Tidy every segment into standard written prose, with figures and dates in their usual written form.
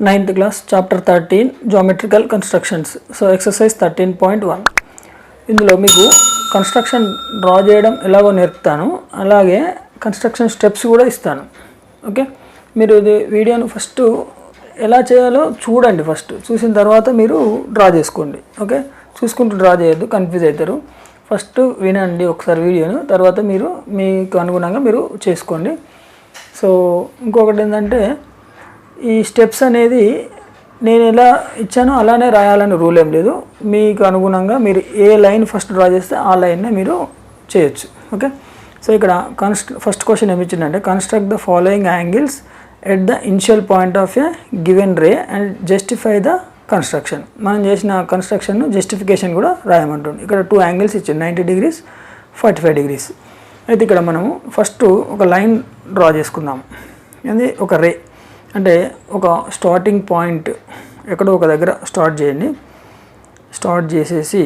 9th class chapter 13 geometrical constructions. So exercise 13.1 ఇందులో మీకు construction draw చేయడం ఎలాగో నేర్పుతాను, అలాగే కన్స్ట్రక్షన్ స్టెప్స్ కూడా ఇస్తాను. ఓకే, మీరు ఇది వీడియోను ఫస్ట్ ఎలా చేయాలో చూడండి. ఫస్ట్ చూసిన తర్వాత మీరు డ్రా చేసుకోండి. ఓకే, చూసుకుంటూ డ్రా చేయొద్దు, కన్ఫ్యూజ్ అవుతారు. ఫస్ట్ వినండి ఒకసారి వీడియోను, తర్వాత మీరు మీకు అనుగుణంగా మీరు చేసుకోండి. సో ఇంకొకటి ఏంటంటే, ఈ స్టెప్స్ అనేది నేను ఎలా ఇచ్చానో అలానే రాయాలని రూల్ ఏం లేదు. మీకు అనుగుణంగా మీరు ఏ లైన్ ఫస్ట్ డ్రా చేస్తే ఆ లైన్నే మీరు చేయొచ్చు. ఓకే, సో ఇక్కడ ఫస్ట్ క్వశ్చన్ ఏమి ఇచ్చిందంటే, construct the following angles at the initial point of a given ray and justify the construction. మనం చేసిన కన్స్ట్రక్షన్ జస్టిఫికేషన్ కూడా రాయమంటుంది. ఇక్కడ 2 యాంగిల్స్ ఇచ్చింది, 90 degrees 45 degrees. అయితే ఇక్కడ మనము ఫస్ట్ ఒక లైన్ డ్రా చేసుకుందాం. అది ఒక రే, అంటే ఒక స్టార్టింగ్ పాయింట్ ఎక్కడో ఒక దగ్గర స్టార్ట్ చేయండి. స్టార్ట్ చేసేసి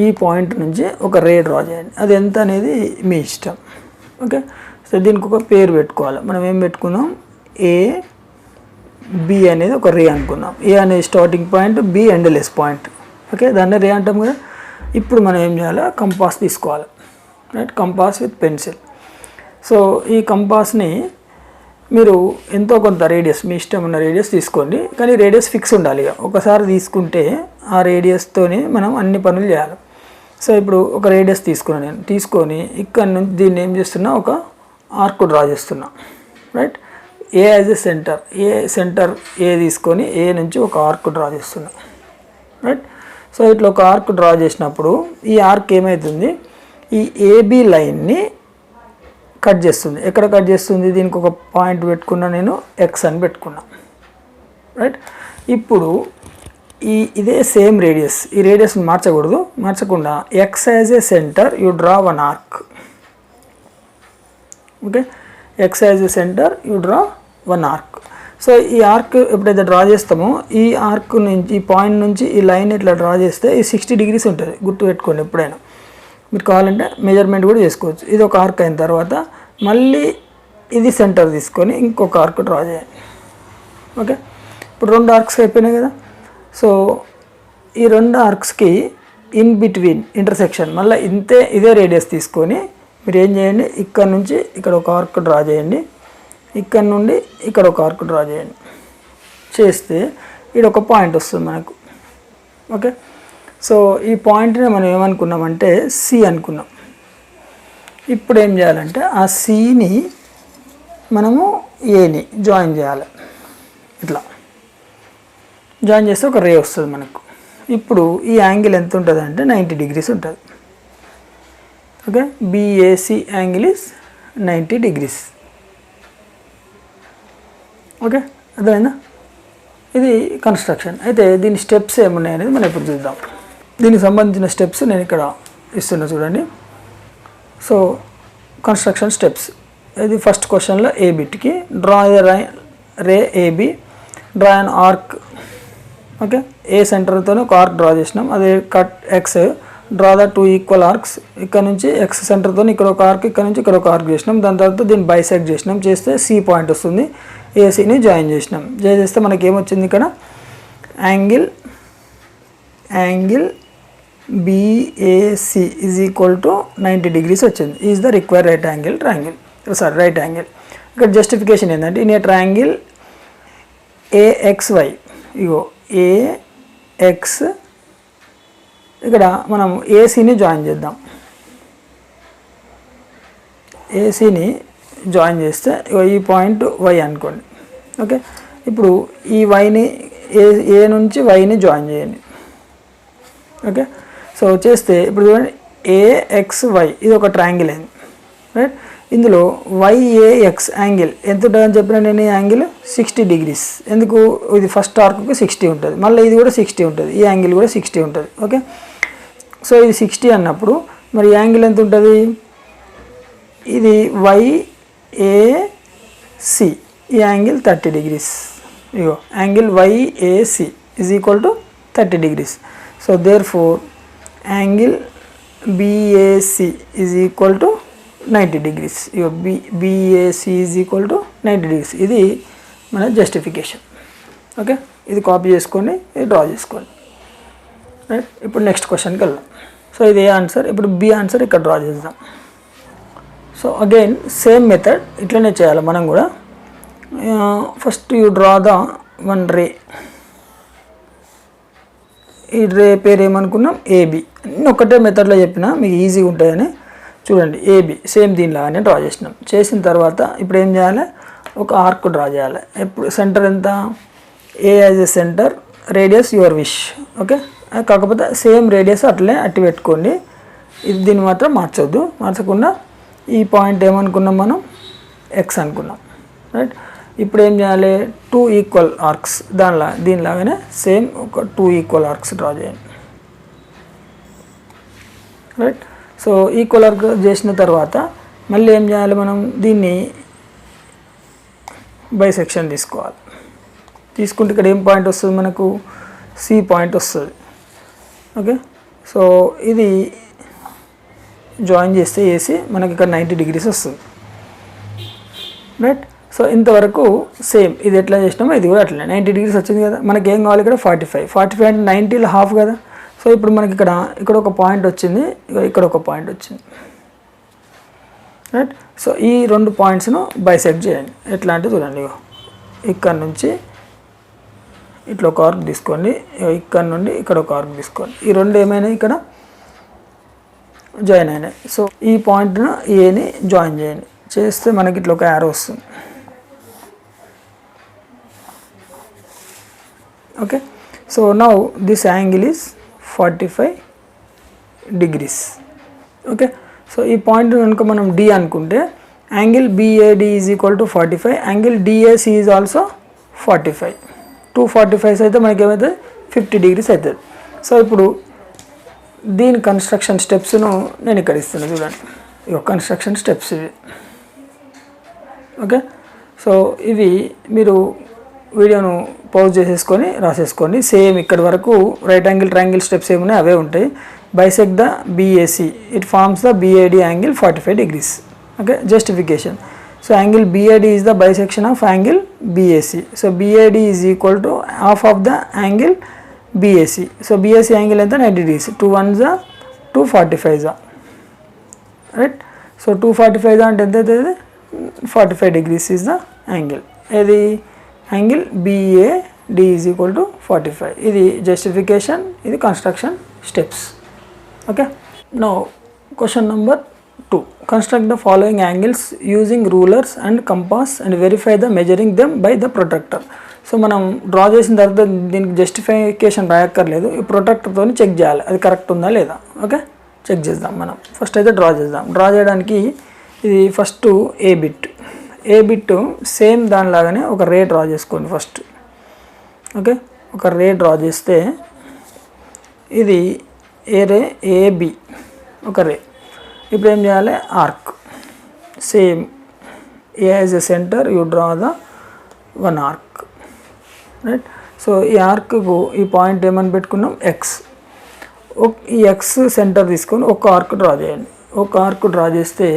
ఈ పాయింట్ నుంచి ఒక రే డ్రా చేయండి. అది ఎంత అనేది మీ ఇష్టం. ఓకే, సో దీనికి ఒక పేరు పెట్టుకోవాలి. మనం ఏం పెట్టుకుందాం, ఏ బి అనేది ఒక రే అనుకుందాం. ఏ అనేది starting point, B endless point. Okay, దాన్ని రే అంటాం కదా. ఇప్పుడు మనం ఏం చేయాలి, కంపాస్ తీసుకోవాలి. Right, compass with pencil. So ఈ కంపాస్ని మీరు ఎంతో కొంత రేడియస్, మీ ఇష్టం ఉన్న రేడియస్ తీసుకోండి, కానీ రేడియస్ ఫిక్స్ ఉండాలి. ఒకసారి తీసుకుంటే ఆ రేడియస్తోనే మనం అన్ని పనులు చేయాలి. సో ఇప్పుడు ఒక రేడియస్ తీసుకున్నాను నేను, తీసుకొని ఇక్కడ నుంచి దీన్ని ఏం చేస్తున్నా, ఒక ఆర్క్ డ్రా చేస్తున్నా. Right, A as a centre, centre A తీసుకొని ఏ నుంచి ఒక ఆర్క్ డ్రా చేస్తున్నా. రైట్, సో ఇట్లా ఒక ఆర్క్ డ్రా చేసినప్పుడు ఈ ఆర్క్ ఏమవుతుంది, ఈ ఏబి లైన్ని కట్ చేస్తుంది. ఎక్కడ కట్ చేస్తుంది, దీనికి ఒక పాయింట్ పెట్టుకున్నా, నేను ఎక్స్ అని పెట్టుకున్నా. రైట్, ఇప్పుడు ఇదే సేమ్ రేడియస్, ఈ రేడియస్ని మార్చకూడదు. మార్చకుండా X as a centre you draw one arc. Okay, X as a centre you draw one arc. So ఈ ఆర్క్ ఎప్పుడైతే డ్రా చేస్తామో, ఈ ఆర్క్ నుంచి, ఈ పాయింట్ నుంచి ఈ లైన్ ఇట్లా డ్రా చేస్తే ఈ 60 degrees ఉంటుంది. గుర్తుపెట్టుకోండి, ఎప్పుడైనా మీరు కావాలంటే మెజర్మెంట్ కూడా చేసుకోవచ్చు. ఇది ఒక ఆర్క్ అయిన తర్వాత మళ్ళీ ఇది సెంటర్ తీసుకొని ఇంకొక ఆర్క్ డ్రా చేయండి. ఓకే, ఇప్పుడు 2 ఆర్క్స్ అయిపోయినాయి కదా. సో ఈ 2 ఆర్క్స్కి ఇన్ బిట్వీన్ ఇంటర్సెక్షన్ మళ్ళీ ఇదే రేడియస్ తీసుకొని మీరు ఏం చేయండి, ఇక్కడ నుంచి ఇక్కడ ఒక ఆర్క్ డ్రా చేయండి, ఇక్కడ నుండి ఇక్కడ ఒక ఆర్క్ డ్రా చేయండి. చేస్తే ఇక్కడ ఒక పాయింట్ వస్తుంది మనకు. ఓకే, సో ఈ పాయింట్ని మనం ఏమనుకున్నామంటే సి అనుకున్నాం. ఇప్పుడు ఏం చేయాలంటే ఆ సిని మనము ఏని జాయిన్ చేయాలి. ఇట్లా జాయిన్ చేస్తే ఒక రే వస్తుంది మనకు. ఇప్పుడు ఈ యాంగిల్ ఎంత ఉంటుంది అంటే 90 degrees ఉంటుంది. Okay, BAC angle is 90 degrees. Okay, అర్థమైందా? ఇది కన్స్ట్రక్షన్. అయితే దీని స్టెప్స్ ఏమున్నాయి అనేది మనం ఇప్పుడు చూద్దాం. దీనికి సంబంధించిన స్టెప్స్ నేను ఇక్కడ ఇస్తున్నా, చూడండి. సో కన్స్ట్రక్షన్ స్టెప్స్, ఇది ఫస్ట్ క్వశ్చన్లో ఏ బిట్కి draw ray AB, draw an arc. Okay, A సెంటర్తో ఒక ఆర్క్ డ్రా చేసినాం. అదే cut X, draw the 2 equal arcs. ఇక్కడ నుంచి ఎక్స్ సెంటర్తో ఇక్కడ ఒక ఆర్క్, ఇక్కడ నుంచి ఇక్కడ ఒక ఆర్క్ చేసినాం. దాని తర్వాత దీన్ని బైసెక్ట్ చేసినాం. చేస్తే సి పాయింట్ వస్తుంది. ఏసీని జాయిన్ చేసినాం. చేస్తే మనకి ఏమొచ్చింది, ఇక్కడ angle BAC is equal to 90 degrees వచ్చింది. Is the required right angle right angle. ఇక్కడ జస్టిఫికేషన్ ఏంటంటే, in a triangle AXY, ego AX, ఇక్కడ మనం ఏసీని జాయిన్ చేద్దాం. ఏసీని జాయిన్ చేస్తే ఈ పాయింట్ వై అనుకోండి. ఓకే, ఇప్పుడు ఈ వైని ఏ నుంచి వైని జాయిన్ చేయండి. ఓకే, సో చేస్తే ఇప్పుడు చూడండి, AXY ఇది ఒక ట్రయాంగిల్ అయింది. రైట్, ఇందులో YAX యాంగిల్ ఎంత ఉంటుందని చెప్పిన నేను, ఈ యాంగిల్ 60 degrees. ఎందుకు, ఇది ఫస్ట్ ఆర్క్కి 60 ఉంటుంది, మళ్ళీ ఇది కూడా 60 ఉంటుంది, ఈ యాంగిల్ కూడా 60 ఉంటుంది. ఓకే, సో ఇది 60 అన్నప్పుడు మరి యాంగిల్ ఎంత ఉంటుంది, ఇది YAC, ఈ యాంగిల్ 30 degrees. ఇగో angle YAC is equal to 30 degrees. So there four angle BAC is equal to 90 degrees. BAC is equal to 90 degrees. ఇది మన జస్టిఫికేషన్. ఓకే, ఇది కాపీ చేసుకొని ఇది డ్రా చేసుకోండి. రైట్, ఇప్పుడు నెక్స్ట్ క్వశ్చన్కి వెళ్దాం. సో ఇది ఏ ఆన్సర్, ఇప్పుడు బి ఆన్సర్ ఇక్కడ డ్రా చేద్దాం. సో అగైన్ సేమ్ మెథడ్ ఇట్లనే చేయాలి మనం కూడా. First you draw the one ray. ఈ రే పేరు ఏమనుకున్నాం, ఏబి. అన్నీ ఒకటే మెథడ్లో చెప్పినా మీకు ఈజీగా ఉంటుందని. చూడండి, ఏబి సేమ్ దీనిలాగానే డ్రా చేసినాం. చేసిన తర్వాత ఇప్పుడు ఏం చేయాలి, ఒక ఆర్క్ డ్రా చేయాలి. ఎప్పుడు సెంటర్ ఎంత, A as a centre, radius your wish. Okay, కాకపోతే సేమ్ రేడియస్ అట్లే అట్టి పెట్టుకోండి. ఇది దీన్ని మాత్రం మార్చొద్దు. మార్చకుండా ఈ పాయింట్ ఏమనుకున్నాం మనం, ఎక్స్ అనుకున్నాం. రైట్, ఇప్పుడు ఏం చేయాలి, 2 ఈక్వల్ ఆర్క్స్ దీనిలాగానే సేమ్ ఒక 2 ఈక్వల్ ఆర్క్స్ డ్రా చేయండి. రైట్, సో ఈక్వల్ ఆర్క్ చేసిన తర్వాత మళ్ళీ ఏం చేయాలి, మనం దీన్ని బైసెక్షన్ తీసుకోవాలి. తీసుకుంటే ఇక్కడ ఏం పాయింట్ వస్తుంది మనకు, సి పాయింట్ వస్తుంది. ఓకే, సో ఇది జాయిన్ చేస్తే వేసి మనకి ఇక్కడ 90 డిగ్రీస్ వస్తుంది. రైట్, సో ఇంతవరకు సేమ్ ఇది ఎట్లా చేసినామో ఇది కూడా అట్లనే 90 డిగ్రీస్ వచ్చింది కదా. మనకి ఏం కావాలి ఇక్కడ 45 అంటే 90లో హాఫ్ కదా. సో ఇప్పుడు మనకి ఇక్కడ ఒక పాయింట్ వచ్చింది, ఇక్కడ ఒక పాయింట్ వచ్చింది. రైట్, సో ఈ 2 పాయింట్స్ను బైసెక్ట్ చేయండి. ఎట్లా అంటే చూడండి, ఇక్కడ నుంచి ఇట్లా ఒక ఆర్క్ తీసుకోండి, ఇక్కడ నుండి ఇక్కడ ఒక ఆర్క్ తీసుకోండి. ఈ 2 ఏమైనాయి ఇక్కడ జాయిన్ అయినాయి. సో ఈ పాయింట్ను ఏని జాయిన్ చేయండి. చేస్తే మనకి ఇట్లా ఒక యారో వస్తుంది. Okay, so now this angle is 45 degrees. Okay, so ఈ పాయింట్ కనుక మనం డి అనుకుంటే angle BAD is equal to 45, angle DAC is also 45. 2 45s అయితే మనకి ఏమవుతుంది, 50 డిగ్రీస్ అవుతుంది. సో ఇప్పుడు దీని కన్స్ట్రక్షన్ స్టెప్స్ను నేను ఇక్కడ ఇస్తున్నాను చూడండి. ఇవి కన్స్ట్రక్షన్ స్టెప్స్ ఇవి. ఓకే, సో ఇవి మీరు వీడియోను పౌజ్ చేసేసుకొని రాసేసుకోండి. సేమ్ ఇక్కడి వరకు రైట్ యాంగిల్ ట్రయాంగిల్ స్టెప్స్ ఏమున్నాయి అవే ఉంటాయి. Bisect the BAC, it forms the BAD angle 45 degrees. Okay, justification. So angle BAD is the bisection of angle BAC. So BAD is equal to half of the angle BAC. So BAC angle ఎంత 90 degrees. 2 1s 245s. Right. So 245 అంటే ఎంత అవుతుంది, 45 degrees is the angle. ఇది angle BAD is equal to 45. ఇది justification, ఇది construction steps. Okay. Now question number 2. Construct the following angles using rulers and compass and verify the measuring them by the protractor. So మనం draw చేసిన తర్వాత దీనికి justification రాయక్కర్లేదు, ఈ ప్రొట్రాక్టర్తో check చేయాలి అది correct ఉందా లేదా. ఓకే, చెక్ చేద్దాం. మనం ఫస్ట్ అయితే డ్రా చేద్దాం. డ్రా చేయడానికి ఇది ఫస్ట్ ఏ బిట్ సేమ్ దానిలాగానే ఒక రే డ్రా చేసుకోండి ఫస్ట్. ఓకే, ఒక రే డ్రా చేస్తే ఇది ఏ రే ఏబి ఒక రే. ఇప్పుడు ఏం చేయాలి, arc same A as a centre you draw the one arc. Right, so ఈ ఆర్క్కు ఈ పాయింట్ ఏమని పెట్టుకున్నాం, ఎక్స్. ఈ ఎక్స్ సెంటర్ తీసుకొని ఒక ఆర్క్ డ్రా చేయండి. ఒక ఆర్క్ డ్రా చేస్తే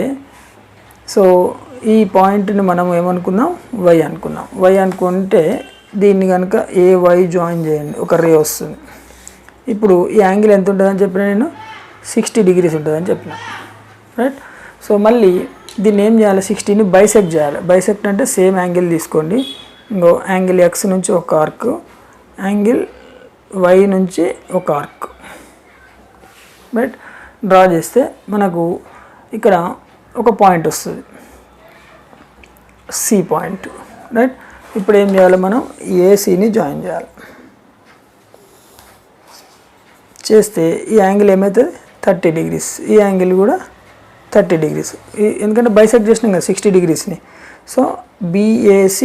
సో ఈ పాయింట్ని మనం ఏమనుకున్నాం, వై అనుకున్నాం. వై అనుకుంటే దీన్ని కనుక AY జాయిన్ చేయండి, ఒక రే వస్తుంది. ఇప్పుడు ఈ యాంగిల్ ఎంత ఉంటుందని చెప్పిన నేను 60 డిగ్రీస్ ఉంటుందని చెప్పిన. రైట్, సో మళ్ళీ దీన్ని ఏం చేయాలి, 60ని బైసెక్ట్ చేయాలి. బైసెక్ట్ అంటే సేమ్ యాంగిల్ తీసుకోండి. ఇంకో యాంగిల్ ఎక్స్ నుంచి ఒక ఆర్క్, యాంగిల్ వై నుంచి ఒక ఆర్క్. రైట్, డ్రా చేస్తే మనకు ఇక్కడ ఒక పాయింట్ వస్తుంది, సి పాయింట్. రైట్, ఇప్పుడు ఏం చేయాలి, మనం ఏసీని జాయిన్ చేయాలి. చేస్తే ఈ యాంగిల్ ఏమవుతుంది, 30 డిగ్రీస్. ఈ యాంగిల్ కూడా 30 డిగ్రీస్. ఎందుకంటే బైసెక్ట్ చేసినాం కదా 60 డిగ్రీస్ని. So BAC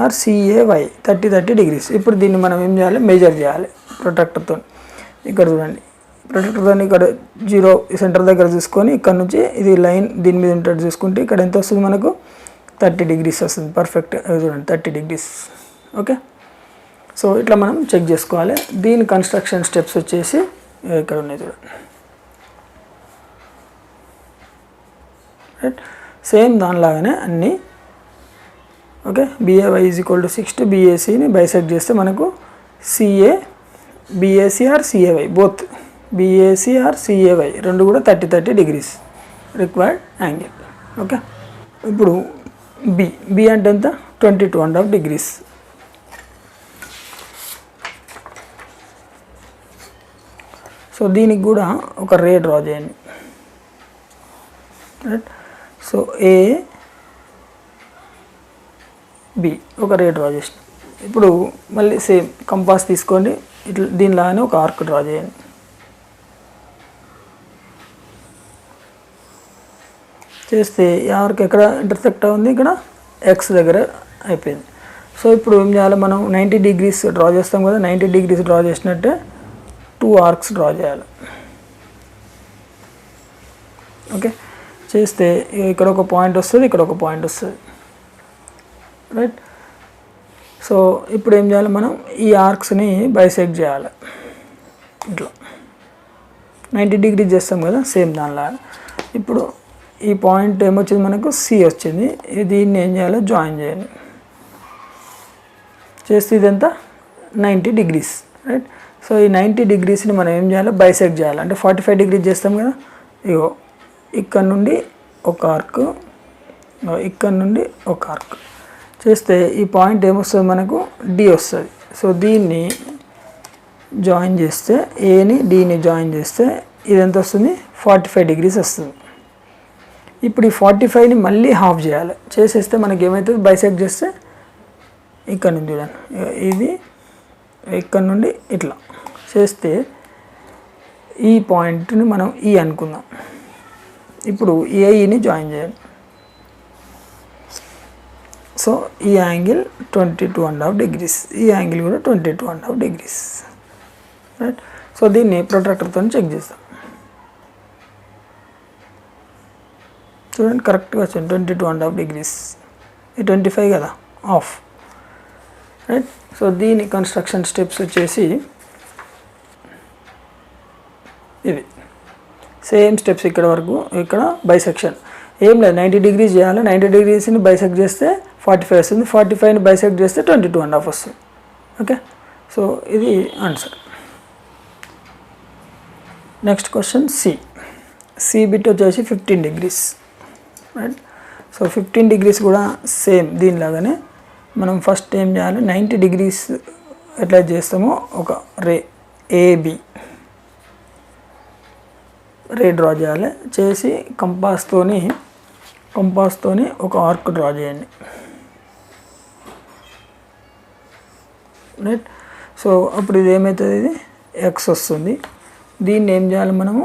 or CAY 30 degrees. ఇప్పుడు దీన్ని మనం ఏం చేయాలి, మెజర్ చేయాలి ప్రొట్రాక్టర్తో. ఇక్కడ చూడండి, ప్రొట్రాక్టర్తో ఇక్కడ 0 సెంటర్ దగ్గర చూసుకొని ఇక్కడ నుంచి ఇది లైన్ దీని మీద ఉంటుంది చూసుకుంటే ఇక్కడ ఎంత వస్తుంది మనకు, 30 డిగ్రీస్ వస్తుంది. పర్ఫెక్ట్ చూడండి 30 డిగ్రీస్. ఓకే, సో ఇట్లా మనం చెక్ చేసుకోవాలి. దీని కన్స్ట్రక్షన్ స్టెప్స్ వచ్చేసి ఇక్కడ ఉన్నాయి చూడండి. రైట్, సేమ్ దానిలాగానే అన్నీ. Okay, BAY is equal to 6 BACని బైసెక్ట్ చేస్తే మనకు CA BAC or CAY both BAC or CAY రెండు కూడా 30 degrees రిక్వైర్డ్ యాంగిల్. ఓకే, ఇప్పుడు B అంటే ఎంత 22.5 degrees. సో దీనికి కూడా ఒక రే డ్రా చేయండి. రైట్, సో AB ఒక రే డ్రా చేసిన. ఇప్పుడు మళ్ళీ సేమ్ కంపాస్ తీసుకోండి, ఇట్లా దీనిలాగానే ఒక ఆర్క్ డ్రా చేయండి. చేస్తే ఈ ఆర్క్ ఎక్కడ ఇంటర్సెక్ట్ అవుతుంది, ఇక్కడ X దగ్గర అయిపోయింది. సో ఇప్పుడు ఏం చేయాలి, మనం 90 degrees డ్రా చేస్తాం కదా, 90 degrees డ్రా చేసినట్టే 2 ఆర్క్స్ డ్రా చేయాలి. ఓకే, చేస్తే ఇక్కడ ఒక పాయింట్ వస్తుంది, ఇక్కడ ఒక పాయింట్ వస్తుంది. రైట్, సో ఇప్పుడు ఏం చేయాలి, మనం ఈ ఆర్క్స్ని బైసెక్ట్ చేయాలి. ఇట్లా 90 degrees చేస్తాం కదా సేమ్ దానిలా. ఇప్పుడు ఈ పాయింట్ ఏమొచ్చింది, మనకు C వచ్చింది. దీన్ని ఏం చేయాలి, జాయిన్ చేయాలి. చేస్తే ఇదంతా 90 degrees. రైట్, సో ఈ 90 degreesని మనం ఏం చేయాలి, బైసెక్ట్ చేయాలి. అంటే 45 degrees చేస్తాం కదా, ఇగో ఇక్కడ నుండి ఒక ఆర్క్, ఇక్కడ నుండి ఒక ఆర్క్ చేస్తే ఈ పాయింట్ ఏమొస్తుంది, మనకు D వస్తుంది. సో దీన్ని జాయిన్ చేస్తే, Aని Dని జాయిన్ చేస్తే ఇది ఎంత వస్తుంది, 45 degrees వస్తుంది. ఇప్పుడు ఈ 45ని మళ్ళీ హాఫ్ చేయాలి. చేసేస్తే మనకి ఏమవుతుంది, బైసెక్ట్ చేస్తే ఇక్కడ నుంచి చూడండి, ఇది ఇక్కడ నుండి ఇట్లా చేస్తే ఈ పాయింట్ని మనం E అనుకుందాం. ఇప్పుడు AEని జాయిన్ చేయాలి. సో ఈ యాంగిల్ 22.5 degrees, ఈ యాంగిల్ కూడా 22.5 degrees. రైట్, సో దీన్ని ప్రొట్రాక్టర్తో చెక్ చేస్తాం. చూడండి కరెక్ట్గా వచ్చింది 22.5 degrees. ఈ 25 కదా ఆఫ్. రైట్, సో దీని కన్స్ట్రక్షన్ స్టెప్స్ వచ్చేసి ఇవి సేమ్ స్టెప్స్. ఇక్కడ వరకు ఇక్కడ బైసెక్షన్ ఏం లేదు, 90 degrees చేయాలి. 90 degreesని బైసెక్ట్ చేస్తే 45 వస్తుంది, 45ని బైసెక్ట్ చేస్తే 22.5 వస్తుంది. ఓకే, సో ఇది answer. Next question C bit వచ్చేసి 15 degrees. రైట్, సో 15 degrees కూడా సేమ్ దీనిలాగానే మనం ఫస్ట్ ఏం చేయాలి, 90 degrees ఎట్లా చేస్తామో ఒక AB రే డ్రా చేయాలి. చేసి కంపాస్తోని ఒక ఆర్క్ డ్రా చేయండి. రైట్, సో అప్పుడు ఇది ఏమవుతుంది, ఇది X వస్తుంది. దీన్ని ఏం చేయాలి, మనము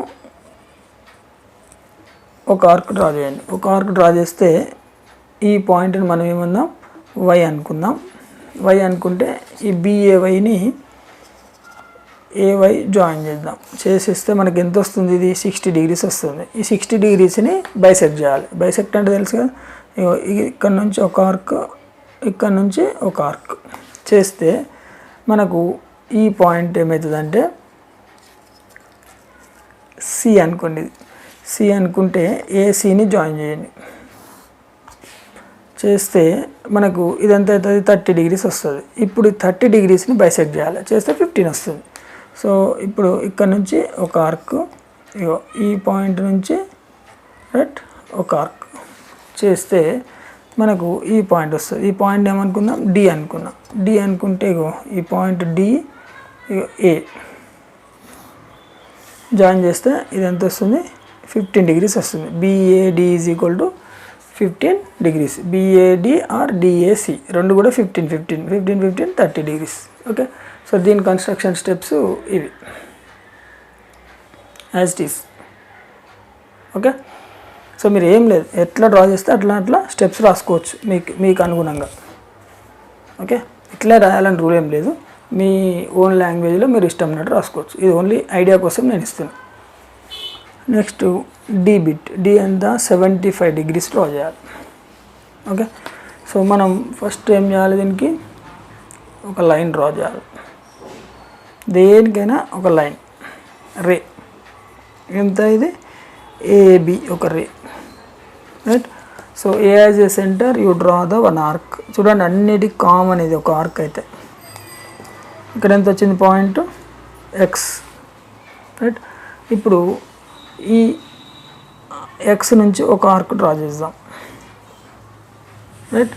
ఒక ఆర్క్ డ్రా చేయండి. ఒక ఆర్క్ డ్రా చేస్తే ఈ పాయింట్ని మనం ఏమన్నా Y అనుకుందాం. Y అనుకుంటే ఈ BAYని AY జాయిన్ చేద్దాం. చేసేస్తే మనకి ఎంత వస్తుంది, ఇది 60 degrees వస్తుంది. ఈ 60 degreesని బైసెక్ట్ చేయాలి. బైసెక్ట్ అంటే తెలుసు కదా, ఇక్కడ నుంచి ఒక ఆర్క్, ఇక్కడ నుంచి ఒక ఆర్క్ చేస్తే మనకు ఈ పాయింట్ ఏమవుతుందంటే C అనుకోండి. C అనుకుంటే ACని జాయిన్ చేయండి. చేస్తే మనకు ఇదంతా అవుతుంది 30 degrees వస్తుంది. ఇప్పుడు 30 degreesని బైసెక్ట్ చేయాలి. చేస్తే 15 వస్తుంది. సో ఇప్పుడు ఇక్కడ నుంచి ఒక ఆర్క్, ఈ పాయింట్ నుంచి రైట్ ఒక ఆర్క్ చేస్తే మనకు ఈ పాయింట్ వస్తుంది. ఈ పాయింట్ ఏమనుకుందాం, D అనుకుందాం. D అనుకుంటే ఈ పాయింట్ D A జాయిన్ చేస్తే ఇది ఎంత వస్తుంది, 15 degrees వస్తుంది. BAD is equal to 15 degrees. BAD or DAC రెండు కూడా 15 30 degrees. ఓకే, సో దీని కన్స్ట్రక్షన్ స్టెప్స్ ఇవి as it is. Okay, so మీరు ఏం లేదు, ఎట్లా డ్రా చేస్తే అట్లా స్టెప్స్ రాసుకోవచ్చు మీకు అనుగుణంగా. ఓకే, ఇట్లా రాయాలని రూల్ ఏం లేదు, మీ ఓన్ లాంగ్వేజ్లో మీరు ఇష్టం ఉన్నట్టు రాసుకోవచ్చు. ఇది ఓన్లీ ఐడియా కోసం నేను ఇస్తాను. Next D bit. D అంతా 75 degrees డ్రా చేయాలి. ఓకే, సో మనం ఫస్ట్ ఏం చేయాలి, దీనికి ఒక లైన్ డ్రా చేయాలి. దేనికైనా ఒక లైన్ రే ఎంత, ఇది AB ఒక ray. Right, so a as a centre you draw the one arc. చూడండి అన్నిటికి కామన్ ఇది ఒక ఆర్క్ అయితే. ఇక్కడ ఎంత వచ్చింది పాయింట్ ఎక్స్, రైట్. ఇప్పుడు ఈ ఎక్స్ నుంచి ఒక ఆర్క్ డ్రా చేద్దాం, రైట్.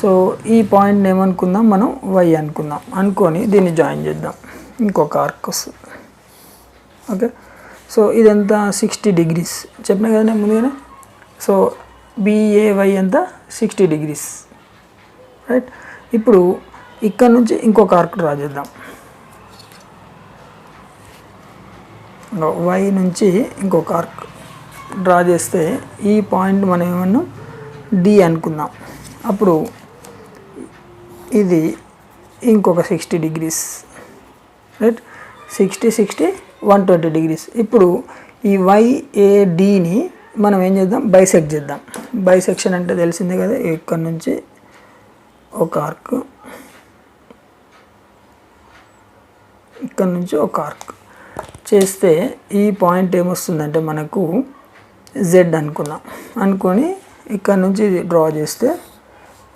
సో ఈ పాయింట్ని ఏమనుకుందాం మనం వై అనుకుందాం, అనుకొని దీన్ని జాయిన్ చేద్దాం, ఇంకొక ఆర్క్ వస్తుంది. ఓకే, సో ఇదంతా 60 degrees చెప్పినా కదా నేను ముందుగానే. సో బిఏవై ఎంత 60 degrees, రైట్. ఇప్పుడు ఇక్కడ నుంచి ఇంకొక ఆర్క్ డ్రా చేద్దాం. వై నుంచి ఇంకొక ఆర్క్ డ్రా చేస్తే ఈ పాయింట్ మనం ఏమన్నా డి అనుకుందాం. అప్పుడు ఇది ఇంకొక 60 degrees, రైట్. 60 60 120 degrees. ఇప్పుడు ఈ వైఏడిని మనం ఏం చేద్దాం, బైసెక్ట్ చేద్దాం. బైసెక్షన్ అంటే తెలిసిందే కదా, ఇక్కడ నుంచి ఒక ఆర్క్, ఇక్కడ నుంచి ఒక ఆర్క్ చేస్తే ఈ పాయింట్ ఏమొస్తుందంటే మనకు జెడ్ అనుకున్నాం. అనుకొని ఇక్కడ నుంచి ఇది డ్రా చేస్తే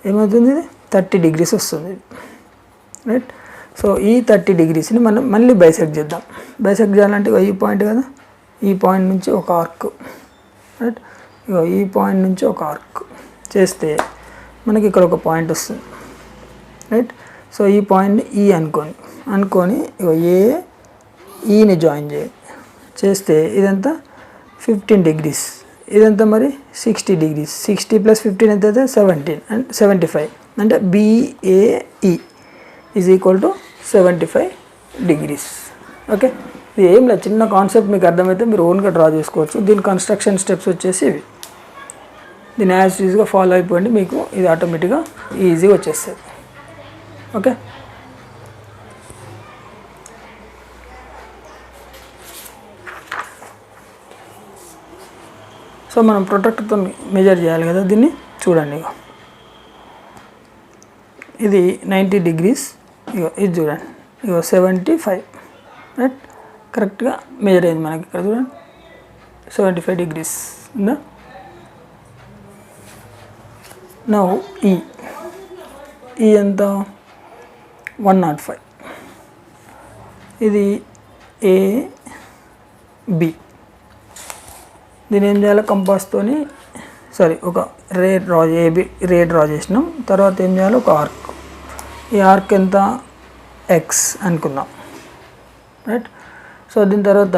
ఏమవుతుంది, ఇది 30 degrees వస్తుంది, రైట్. సో ఈ 30 degreesని మనం మళ్ళీ బైసెక్ట్ చేద్దాం. బైసెక్ట్ చేయాలంటే ఈ పాయింట్ కదా, ఈ పాయింట్ నుంచి ఒక ఆర్క్, రైట్. ఈ పాయింట్ నుంచి ఒక ఆర్క్ చేస్తే మనకి ఇక్కడ ఒక పాయింట్ వస్తుంది, రైట్. సో ఈ పాయింట్ని ఈ అనుకొని ఈని జాయిన్ చేస్తే ఇదంతా 15 degrees, ఇదంతా మరి 60 degrees. 60 + 15 ఎంత అయితే 17 అండ్ 75, అంటే BAE is equal to 75 degrees. Okay, ఇది ఏం లేదు, చిన్న కాన్సెప్ట్ మీకు అర్థమైతే మీరు ఓన్గా డ్రా చేసుకోవచ్చు. దీని కన్స్ట్రక్షన్ స్టెప్స్ వచ్చేసి ఇవి. దీన్ని యాజ్ ఈజీగా ఫాలో అయిపోయింది, మీకు ఇది ఆటోమేటిక్గా ఈజీగా వచ్చేస్తుంది. ఓకే, సో మనం ప్రొటెక్టర్తో మెజర్ చేయాలి కదా దీన్ని. చూడండి ఇది 90 degrees, ఇది చూడండి 75, రైట్. కరెక్ట్గా మెజర్ అయింది మనకి ఇక్కడ చూడండి 75 degrees ఉందా. నౌ ఈ ఎంత 105, ఇది ఏబి. దీని ఏం చేయాలి, కంపాస్తోని ఒక రే డ్రా చేసినాం. తర్వాత ఏం చేయాలి, ఒక ఆర్క్. ఈ ఆర్క్ ఎంత ఎక్స్ అనుకుందాం, రైట్. సో దీని తర్వాత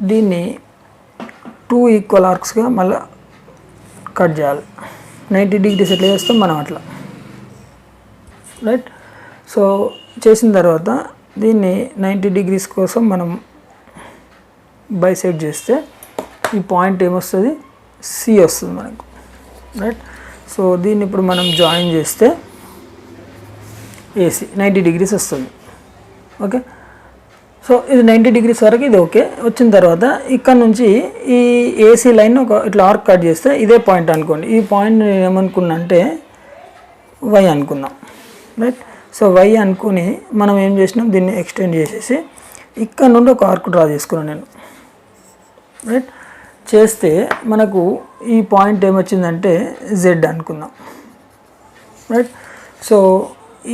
దీన్ని 2 ఈక్వల్ ఆర్క్స్గా మళ్ళీ కట్ చేయాలి. 90 degrees ఎట్లా చేస్తాం మనం అట్లా, రైట్. సో చేసిన తర్వాత దీన్ని 90 degrees కోసం మనం బైసెక్ట్ చేస్తే ఈ పాయింట్ ఏమొస్తుంది, సి వస్తుంది మనకు, రైట్. సో దీన్ని ఇప్పుడు మనం జాయిన్ చేస్తే ఏసీ 90 degrees వస్తుంది. ఓకే, సో ఇది 90 degrees వరకు ఇది ఓకే. వచ్చిన తర్వాత ఇక్కడ నుంచి ఈ ఏసీ లైన్ ఒక ఇట్లా ఆర్క్ కట్ చేస్తే ఇదే పాయింట్ అనుకోండి. ఈ పాయింట్ నేను ఏమనుకున్నా అంటే వై అనుకున్నాం, రైట్. సో వై అనుకుని మనం ఏం చేసినాం, దీన్ని ఎక్స్టెండ్ చేసేసి ఇక్కడ నుండి ఒక ఆర్క్ డ్రా చేసుకున్నాను నేను, రైట్. చేస్తే మనకు ఈ పాయింట్ ఏమొచ్చిందంటే జెడ్ అనుకుందాం, రైట్. సో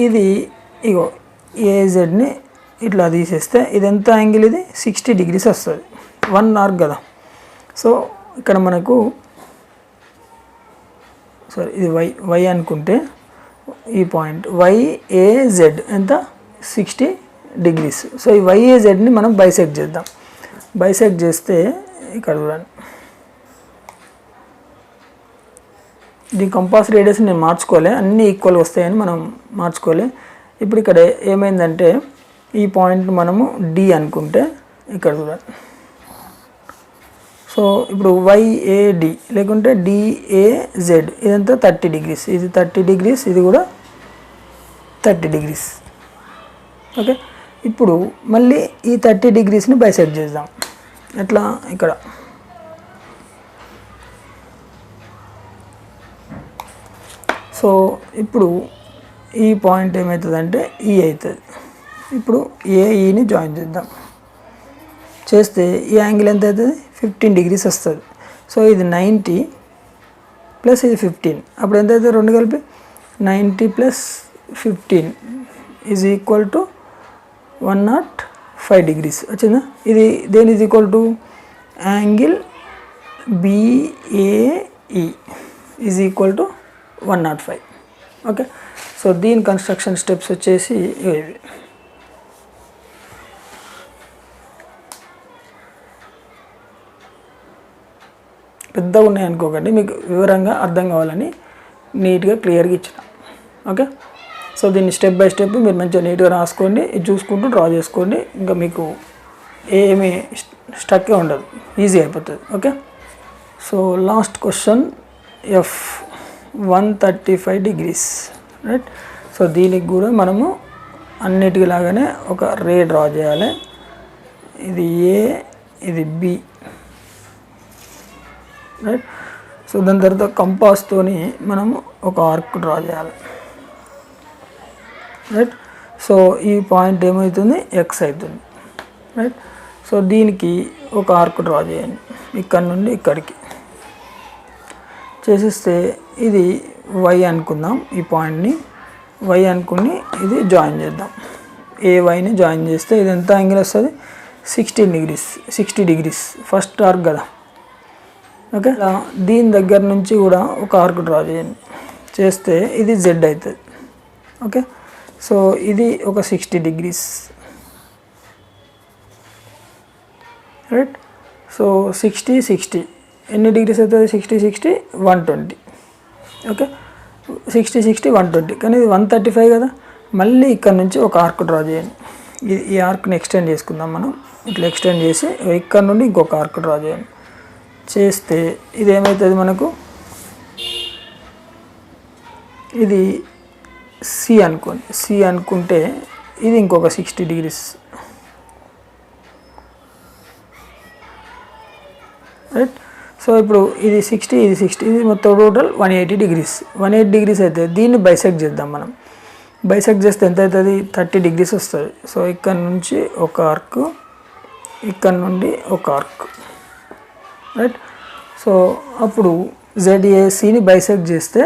ఇది ఇగో ఏజెడ్ని ఇట్లా తీసేస్తే ఇది ఎంత యాంగిల్, ఇది 60 degrees వస్తుంది. 1 ఆర్క్ కదా. సో ఇక్కడ మనకు ఇది వై అనుకుంటే ఈ పాయింట్ వైఏజెడ్ ఎంత 60 degrees. సో ఈ వైఏజెడ్ని మనం బైసెక్ట్ చేద్దాం. బైసెక్ట్ చేస్తే ఇక్కడ చూడండి, దీని కంపాస్ రేడియస్ నేను మార్చుకోలే, అన్నీ ఈక్వల్గా వస్తాయని మనం మార్చుకోలే. ఇప్పుడు ఇక్కడ ఏమైందంటే ఈ పాయింట్ మనము డి అనుకుంటే ఇక్కడ చూడండి. సో ఇప్పుడు వైఏడి లేకుంటే డిఏజెడ్ ఇదంతా 30 degrees, ఇది 30 degrees, ఇది కూడా 30 degrees. ఓకే, ఇప్పుడు మళ్ళీ ఈ 30 degreesని బైసెక్ట్ చేద్దాం. ఎట్లా, ఇక్కడ సో ఇప్పుడు ఈ పాయింట్ ఏమవుతుందంటే ఈ అవుతుంది. ఇప్పుడు ఏఈని జాయిన్ చేద్దాం. చేస్తే ఈ యాంగిల్ ఎంత అవుతుంది, 15 degrees వస్తుంది. సో ఇది 90, ప్లస్ ఇది 15. అప్పుడు ఎంత అవుతుంది రెండు కలిపి 90 plus 15 is equal to 105 degrees వచ్చిందా. ఇది దేని is equal to angle BAE is equal to 105. Okay, so దీని కన్స్ట్రక్షన్ స్టెప్స్ వచ్చేసి ఇవి. పెద్దగా ఉన్నాయి అనుకోకండి, మీకు వివరంగా అర్థం కావాలని నీట్గా క్లియర్గా ఇచ్చిన. ఓకే, సో దీన్ని స్టెప్ బై స్టెప్ మీరు మంచిగా నీట్గా రాసుకోండి, ఇది చూసుకుంటూ డ్రా చేసుకోండి. ఇంకా మీకు ఏమీ స్టక్కే ఉండదు, ఈజీ అయిపోతుంది. Okay, so last question F 135 degrees right. So దీనికి కూడా మనము అన్నిటికీ లాగానే ఒక రే డ్రా చేయాలి. ఇది A, ఇది B రైట్. సో దాని తర్వాత కంపాస్తోని మనము ఒక ఆర్క్ డ్రా చేయాలి రైట్. సో ఈ పాయింట్ ఏమవుతుంది X అవుతుంది రైట్. సో దీనికి ఒక ఆర్క్ డ్రా చేయండి ఇక్కడ నుండి ఇక్కడికి చేసిస్తే ఇది Y అనుకుందాం, ఈ పాయింట్ని Y అనుకుని ఇది జాయిన్ చేద్దాం. AYని జాయిన్ చేస్తే ఇది ఎంత యాంగిల్ వస్తుంది 60 డిగ్రీస్ ఫస్ట్ ఆర్క్ కదా. ఓకే, దీని దగ్గర నుంచి కూడా ఒక ఆర్క్ డ్రా చేయండి, చేస్తే ఇది Z అవుతుంది. ఓకే, సో ఇది ఒక 60 డిగ్రీస్ రైట్. సో 60 ఎన్ని డిగ్రీస్ అవుతుంది 60 120. ఓకే, 60 120 కానీ ఇది 135 కదా. మళ్ళీ ఇక్కడ నుంచి ఒక ఆర్క్ డ్రా చేయండి. ఈ ఆర్క్ని ఎక్స్టెండ్ చేసుకుందాం మనం. ఇట్లా ఎక్స్టెండ్ చేసి ఇక్కడ నుండి ఇంకొక ఆర్క్ డ్రా చేయండి, చేస్తే ఇది ఏమవుతుంది మనకు, ఇది C అనుకోండి. C అనుకుంటే ఇది ఇంకొక 60 డిగ్రీస్ రైట్. సో ఇప్పుడు ఇది 60 ఇది మొత్తం టోటల్ 180 డిగ్రీస్. 180 డిగ్రీస్ అయితే దీన్ని బైసెక్ట్ చేద్దాం మనం. బైసెక్ట్ చేస్తే ఎంత అవుతుంది 30 డిగ్రీస్ వస్తుంది. సో ఇక్కడ నుంచి ఒక ఆర్క్, ఇక్కడ నుండి ఒక ఆర్క్ రైట్. సో అప్పుడు ZACని బైసెక్ట్ చేస్తే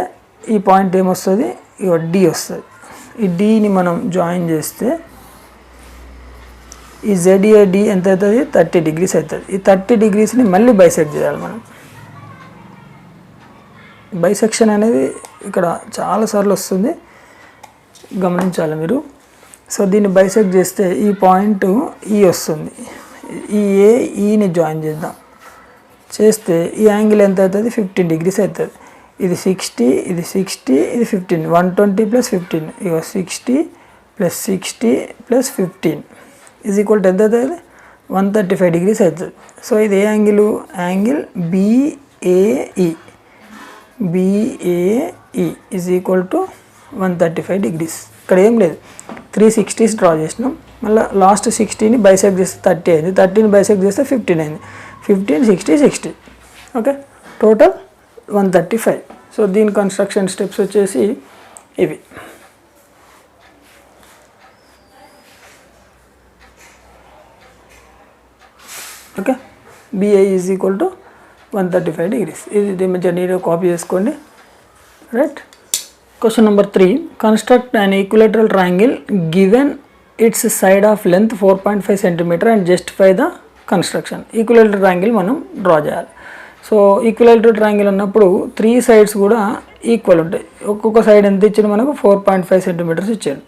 ఈ పాయింట్ ఏమొస్తుంది, ఇక D వస్తుంది. ఈ Dని మనం జాయిన్ చేస్తే ఈ ZAD ఎంత అవుతుంది 30 డిగ్రీస్ అవుతుంది. ఈ 30 డిగ్రీస్ని మళ్ళీ బైసెక్ట్ చేయాలి మనం. బైసెక్షన్ అనేది ఇక్కడ చాలాసార్లు వస్తుంది, గమనించాలి మీరు. సో దీన్ని బైసెక్ట్ చేస్తే ఈ పాయింట్ E వస్తుంది. ఈ AEని జాయిన్ చేద్దాం, చేస్తే ఈ యాంగిల్ ఎంత అవుతుంది 15 డిగ్రీస్ అవుతుంది. ఇది 60 ఇది 15 120 ప్లస్ 15 ఇక 60 ప్లస్ 15 ఈజ్ ఈక్వల్ టు ఎంత అవుతుంది 135 డిగ్రీస్ అవుతుంది. సో ఇది a angle, angle BAE is equal to 135 degrees. ఇక్కడ ఏం లేదు 360 డ్రా చేసినాం, మళ్ళీ లాస్ట్ 60ని బైసెక్ట్ చేస్తే 30 అయింది, 30ని బైసెక్ట్ చేస్తే 15 అయింది, 15 60 ఓకే, టోటల్ 135. సో దీని కన్స్ట్రక్షన్ స్టెప్స్ వచ్చేసి ఇవి. Okay, BA is equal to 135 degrees. ఇది మంచిగా నీట్గా కాపీ చేసుకోండి right. Question number 3, construct an equilateral triangle given its side of length 4.5 centimetre and justify the construction. Equilateral triangle మనం draw చేయాలి. So equilateral triangle అన్నప్పుడు 3 sides కూడా equal ఉంటాయి. ఒక్కొక్క సైడ్ ఎంత ఇచ్చాడు మనకు 4.5 సెంటీమీటర్స్ ఇచ్చాడు.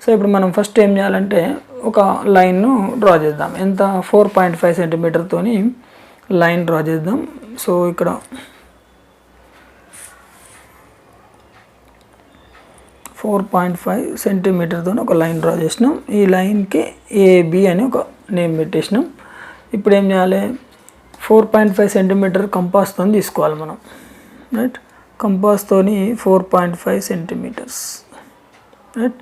సో ఇప్పుడు మనం ఫస్ట్ ఏం చేయాలంటే ఒక లైన్ను డ్రా చేద్దాం. ఎంత 4.5 సెంటీమీటర్తోని లైన్ డ్రా చేద్దాం. సో ఇక్కడ 4.5 సెంటీమీటర్తో ఒక లైన్ డ్రా చేసినాం. ఈ లైన్కి AB అని ఒక నేమ్ పెట్టేసినాం. ఇప్పుడు ఏం చేయాలి 4.5 సెంటీమీటర్ కంపాస్తో తీసుకోవాలి మనం రైట్. కంపాస్తోని 4.5 సెంటీమీటర్స్ రైట్.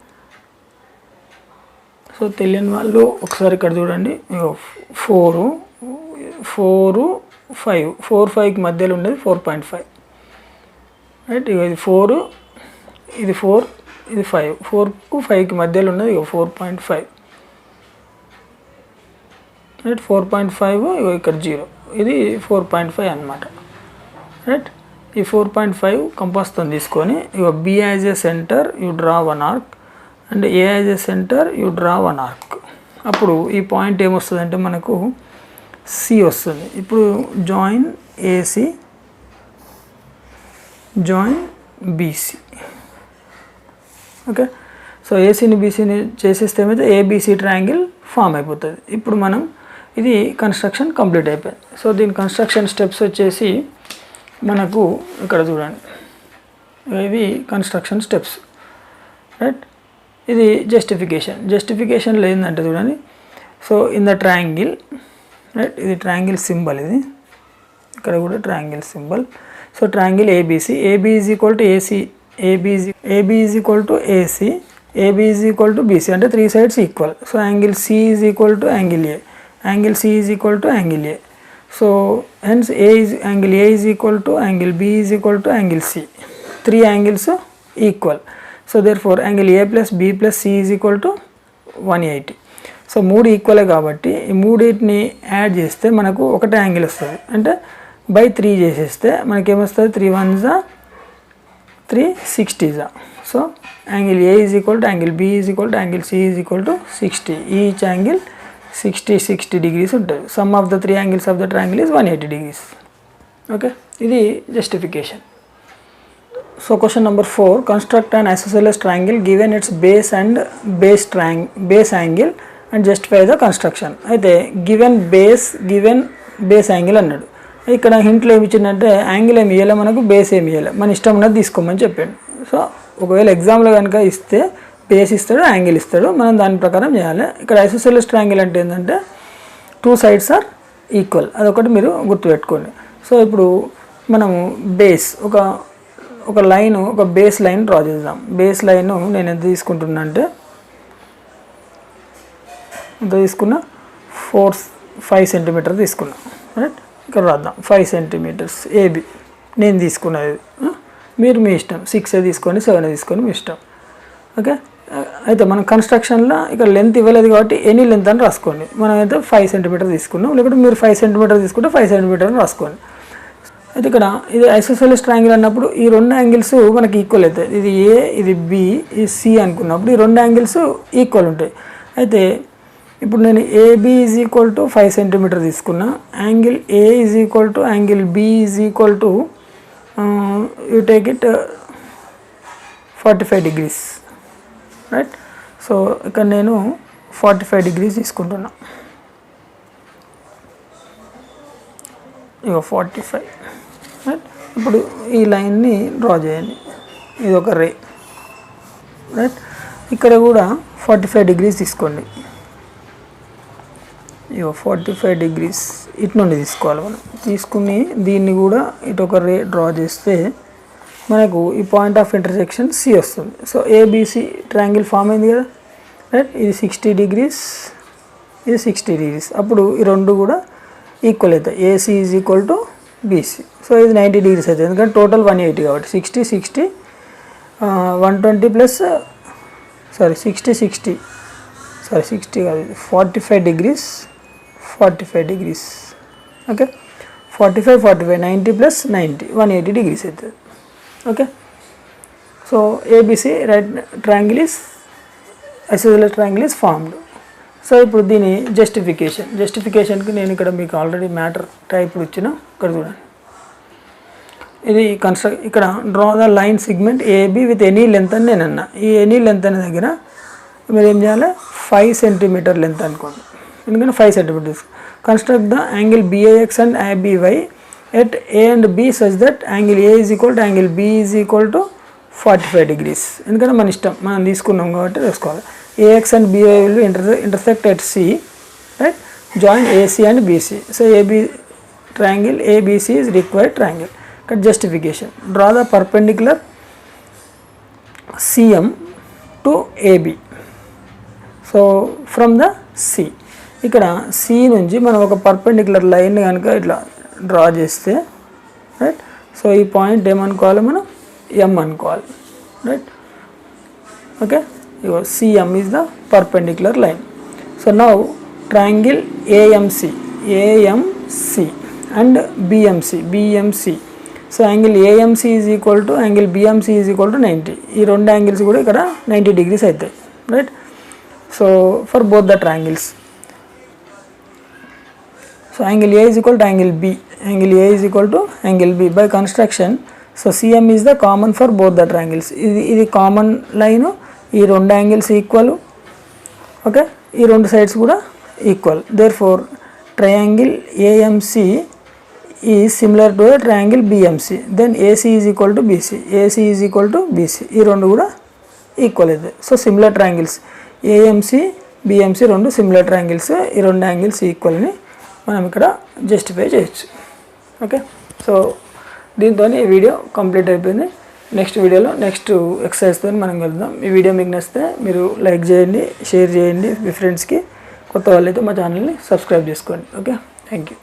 సో తెలియని వాళ్ళు ఒకసారి ఇక్కడ చూడండి, 4-5కి మధ్యలో ఉండేది 4.5 రైట్. ఇక ఇది 4 ఇది 4 ఇది 5, 4కు 5కి మధ్యలో ఉన్నది ఇక 4.5 రైట్. 4.5 ఇక ఇక్కడ 0, ఇది 4.5 అన్నమాట రైట్. ఈ 4.5 కంపాస్తో తీసుకొని ఇక B as a centre you draw one arc and A as a centre you draw one arc. అప్పుడు ఈ పాయింట్ ఏమొస్తుంది అంటే మనకు C వస్తుంది. ఇప్పుడు join AC join BC. Okay, so ఏసీని బీసీని చేసేస్తే ఏమైతే ABC ట్రయాంగిల్ ఫామ్ అయిపోతుంది. ఇప్పుడు మనం ఇది కన్స్ట్రక్షన్ కంప్లీట్ అయిపోయింది. సో దీని కన్స్ట్రక్షన్ స్టెప్స్ వచ్చేసి మనకు ఇక్కడ చూడండి, ఇవి కన్స్ట్రక్షన్ స్టెప్స్, రైట్. ఇది జస్టిఫికేషన్లో ఏంటంటే చూడండి, so in the triangle, right, ఇది ట్రయాంగిల్ సింబల్, ఇది ఇక్కడ కూడా triangle symbol. So triangle ABC, AB is equal to AC, AB is equal to AC, AB is equal to BC, అంటే 3 sides equal. So angle C is equal to angle A, angle C is equal to angle A. So hence angle A is equal to angle B is equal to angle C, 3 angles equal. So there four angle A plus B plus C is equal to 180. So 3 ఈక్వలే కాబట్టి ఈ మూడింటిని add చేస్తే మనకు ఒకటే angle వస్తుంది. అంటే by 3 చేసేస్తే మనకేమొస్తుంది, 3 1s 360s. So angle A is equal to angle B is equal to angle C is equal to 60. Each angle 60 degrees ఉంటుంది. Sum of the 3 angles of the triangle is 180 degrees. Okay, ఇది justification. So question number 4, construct an isosceles triangle given its base and base angle and justify the construction. అయితే given base angle అన్నాడు. ఇక్కడ హింట్లో ఏమి ఇచ్చిందంటే angle ఏమి ఇవ్వాలి, మనకు base ఏమి ఇవ్వాలి, మన ఇష్టం ఉన్నది తీసుకోమని చెప్పాడు. సో ఒకవేళ ఎగ్జామ్లో కనుక ఇస్తే బేస్ ఇస్తాడు, యాంగిల్ ఇస్తాడు, మనం దాని ప్రకారం చేయాలి. ఇక్కడ ఐసోసెలస్ ట్రయాంగిల్ అంటే ఏంటంటే 2 sides ఆర్ ఈక్వల్, అదొకటి మీరు గుర్తుపెట్టుకోండి. సో ఇప్పుడు మనము బేస్ ఒక లైన్, ఒక బేస్ లైన్ డ్రా చేద్దాం. బేస్ లైన్ నేను ఎంత తీసుకుంటున్నా అంటే ఎంత తీసుకున్నా, 5 centimeter తీసుకున్నా, రైట్. ఇక్కడ రాద్దాం 5 centimeters AB నేను తీసుకున్నది. మీరు మీ ఇష్టం, 6 తీసుకొని 7 తీసుకొని మీ ఇష్టం. ఓకే, అయితే మనం కన్స్ట్రక్షన్లో ఇక్కడ లెంత్ ఇవ్వలేదు కాబట్టి ఎనీ లెంత్ అని రాసుకోండి. మనం అయితే 5 centimeter తీసుకున్నాం, లేకపోతే మీరు 5 centimeter తీసుకుంటే 5 centimeter అని రాసుకోండి. అయితే ఇక్కడ ఇది ఐసోసెలస్ ట్రయాంగిల్ అన్నప్పుడు ఈ 2 యాంగిల్స్ మనకి ఈక్వల్ అవుతాయి. ఇది A, ఇది B, ఇది C అనుకున్నప్పుడు ఈ 2 యాంగిల్స్ ఈక్వల్ ఉంటాయి. అయితే ఇప్పుడు నేను AB is equal to 5 centimeter తీసుకున్నా, angle A is equal to angle B is equal to you take it 45 degrees, right. So ఇక్కడ నేను 45 degrees తీసుకుంటున్నా. ఇక 45, రైట్. ఇప్పుడు ఈ లైన్ని డ్రా చేయండి, ఇది ఒక రే, రైట్. ఇక్కడ కూడా 45 degrees తీసుకోండి. ఇక 45 degrees ఇటు నుండి తీసుకోవాలి మనం. తీసుకుని దీన్ని కూడా ఇటు ఒక రే డ్రా చేస్తే మనకు ఈ పాయింట్ ఆఫ్ ఇంటర్సెక్షన్ C వస్తుంది. సో ABC ట్రయాంగిల్ ఫామ్ అయింది కదా, రైట్. ఇది 60 degrees, ఇది 60 degrees. అప్పుడు ఈ రెండు కూడా ఈక్వల్ అవుతాయి. AC is equal to BC. So ఇది 90 degrees అవుతుంది, ఎందుకంటే టోటల్ 180 కాబట్టి 60 120 ప్లస్ 60 కాదు, 45 degrees. ఓకే, 45 90 ప్లస్ 90 180 degrees అవుతుంది. Okay, so ABC right isosceles triangle is formed. So ఇప్పుడు దీని జస్టిఫికేషన్కి నేను ఇక్కడ మీకు ఆల్రెడీ మ్యాటర్ టైప్ ఇచ్చిన, ఇక్కడ చూడండి. ఇది ఇక్కడ draw the line segment AB with any length అని నేను అన్నా. ఈ ఎనీ లెంత్ అనే దగ్గర మీరు ఏం చేయాలి, 5 centimeter లెంత్ అనుకోండి, ఎందుకంటే 5 centimeters. Construct the angle BAX and BY at A and B such that angle A is equal to angle B is equal to 45 degrees. ఎందుకంటే మన ఇష్టం, మనం తీసుకున్నాం కాబట్టి వేసుకోవాలి. AX and BY will intersect at C, right. Join AC and BC. So triangle ABC is required triangle. ఇక్కడ justification, draw the perpendicular CM to AB. So from the C, ఇక్కడ C నుంచి మనం ఒక పర్పెండిక్యులర్ లైన్ కనుక ఇట్లా draw చేస్తే, right. So ఈ point ఏమనుకోవాలి, మనం M అనుకోవాలి, రైట్. ఓకే, ఇగో CM is the perpendicular line. So now triangle AMC and BMC so angle AMC is equal to angle BMC is equal to 90. ఈ రెండు యాంగిల్స్ కూడా ఇక్కడ 90 degrees అవుతాయి, right. So for both the triangles, so angle A is equal to angle B, angle A is equal to angle B by construction. So CM is the common for both the triangles. ఇది common line, ఈ రెండు angles equal, okay, ఈ రెండు sides కూడా equal. Therefore triangle AMC is similar to triangle BMC. Then AC is equal to BC, AC is equal to BC. ఈ రెండు కూడా equal అవుతాయి. So similar triangles AMC BMC రెండు similar triangles, ఈ రెండు యాంగిల్స్ ఈక్వల్ అని మనం ఇక్కడ జస్టిఫై చేయొచ్చు. ఓకే, సో దీంతో ఈ వీడియో కంప్లీట్ అయిపోయింది. నెక్స్ట్ వీడియోలో నెక్స్ట్ ఎక్సర్సైజ్తో మనం వెళ్దాం. ఈ వీడియో మీకు నచ్చితే మీరు లైక్ చేయండి, షేర్ చేయండి మీ ఫ్రెండ్స్కి. కొత్త వాళ్ళైతే మా ఛానల్ని సబ్స్క్రైబ్ చేసుకోండి. Okay, thank you.